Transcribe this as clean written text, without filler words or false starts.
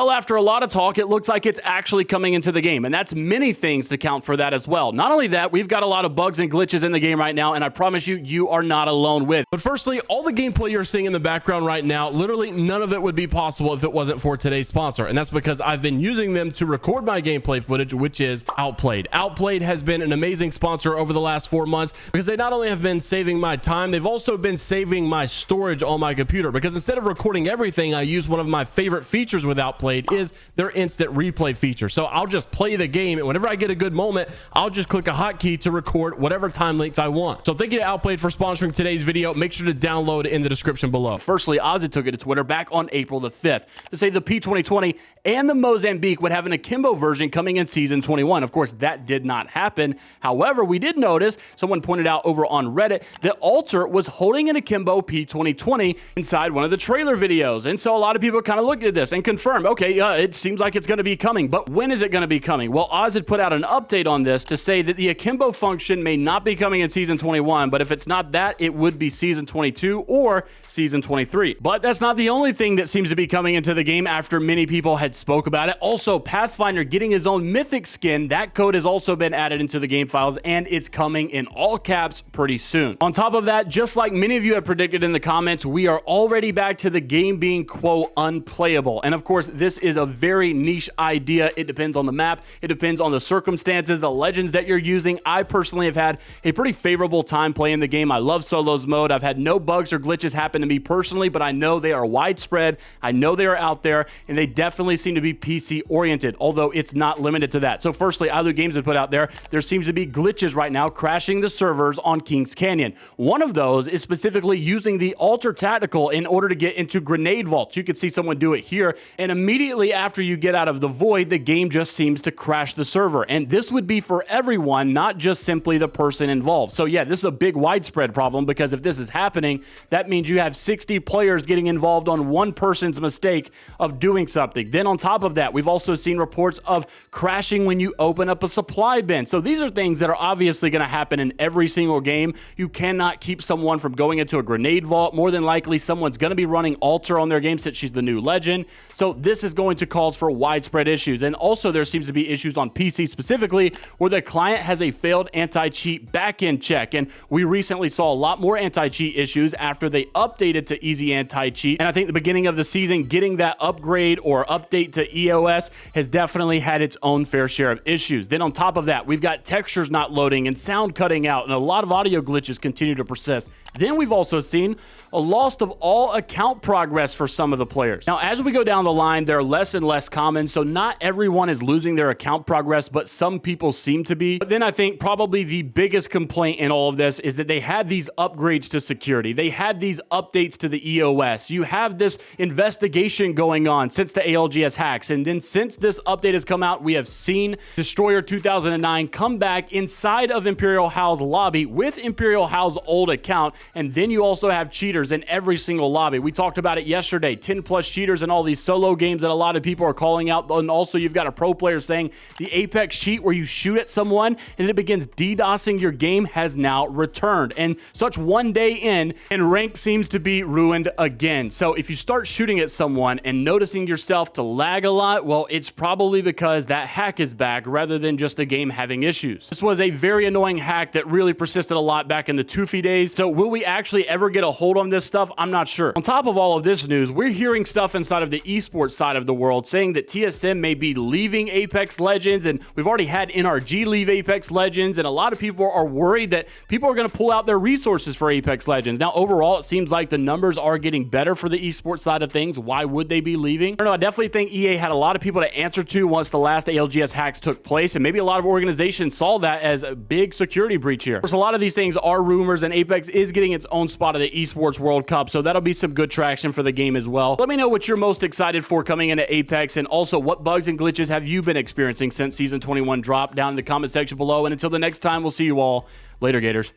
Well, after a lot of talk, it looks like it's actually coming into the game, and that's many things to count for that as well. Not only that, we've got a lot of bugs and glitches in the game right now, and I promise you, you are not alone with. But firstly, all the gameplay you're seeing in the background right now, literally none of it would be possible if it wasn't for today's sponsor, and that's because I've been using them to record my gameplay footage, which is Outplayed. Outplayed has been an amazing sponsor over the last 4 months because they not only have been saving my time, they've also been saving my storage on my computer, because instead of recording everything, I use one of my favorite features with Outplayed is their instant replay feature. So I'll just play the game, and whenever I get a good moment, I'll just click a hotkey to record whatever time length I want. So thank you to Outplayed for sponsoring today's video. Make sure to download it in the description below. Firstly, Ozzy took it to Twitter back on April the 5th to say the P2020 and the Mozambique would have an akimbo version coming in season 21. Of course, that did not happen. However, we did notice, someone pointed out over on Reddit, that Alter was holding an akimbo P2020 inside one of the trailer videos. And so a lot of people kind of looked at this and confirmed, okay, it seems like it's going to be coming, but when is it going to be coming? Well, Oz had put out an update on this to say that the akimbo function may not be coming in season 21, but if it's not that, it would be season 22 or season 23. But that's not the only thing that seems to be coming into the game after many people had spoke about it. Also, Pathfinder getting his own mythic skin, that code has also been added into the game files, and it's coming in all caps pretty soon. On top of that, just like many of you have predicted in the comments, we are already back to the game being, quote, unplayable. And of course, this is a very niche idea. It depends on the map. It depends on the circumstances, the legends that you're using. I personally have had a pretty favorable time playing the game. I love solos mode. I've had no bugs or glitches happen to me personally, but I know they are widespread. I know they are out there, and they definitely seem to be PC oriented, although it's not limited to that. So firstly, Ilu Games have put out there seems to be glitches right now crashing the servers on Kings Canyon. One of those is specifically using the Alter Tactical in order to get into grenade vaults. You can see someone do it here, and immediately after you get out of the void, the game just seems to crash the server. And this would be for everyone, not just simply the person involved. So yeah, this is a big widespread problem, because if this is happening, that means you have 60 players getting involved on one person's mistake of doing something. Then on top of that, we've also seen reports of crashing when you open up a supply bin. So these are things that are obviously going to happen in every single game. You cannot keep someone from going into a grenade vault. More than likely, someone's going to be running Alter on their game since she's the new legend. So this is going to cause for widespread issues. And also there seems to be issues on PC specifically where the client has a failed anti-cheat backend check. And we recently saw a lot more anti-cheat issues after they updated to easy anti-cheat. And I think the beginning of the season, getting that upgrade or update to EOS has definitely had its own fair share of issues. Then on top of that, we've got textures not loading and sound cutting out, and a lot of audio glitches continue to persist. Then we've also seen a loss of all account progress for some of the players. Now, as we go down the line, they're less and less common, so not everyone is losing their account progress, but some people seem to be. But then I think probably the biggest complaint in all of this is that they had these upgrades to security. They had these updates to the EOS. You have this investigation going on since the ALGS hacks, and then since this update has come out, we have seen Destroyer 2009 come back inside of Imperial Hal's lobby with Imperial Hal's old account, and then you also have cheaters in every single lobby. We talked about it yesterday, 10 plus cheaters in all these solo games that a lot of people are calling out, and also you've got a pro player saying the Apex cheat where you shoot at someone and it begins DDoSing your game has now returned, and such one day in, and rank seems to be ruined again. So if you start shooting at someone and noticing yourself to lag a lot, well, it's probably because that hack is back rather than just the game having issues. This was a very annoying hack that really persisted a lot back in the Toofy days. So will we actually ever get a hold on this stuff? I'm not sure. On top of all of this news, we're hearing stuff inside of the esports side of the world saying that TSM may be leaving Apex Legends, and we've already had NRG leave Apex Legends, and a lot of people are worried that people are going to pull out their resources for Apex Legends. Now, overall, it seems like the numbers are getting better for the esports side of things. Why would they be leaving? I don't know. I definitely think EA had a lot of people to answer to once the last ALGS hacks took place, and maybe a lot of organizations saw that as a big security breach here. Of course, a lot of these things are rumors, and Apex is getting its own spot of the Esports World Cup, so that'll be some good traction for the game as well. Let me know what you're most excited for coming into Apex, and also what bugs and glitches have you been experiencing since Season 21 dropped down in the comment section below. And until the next time, we'll see you all later, Gators.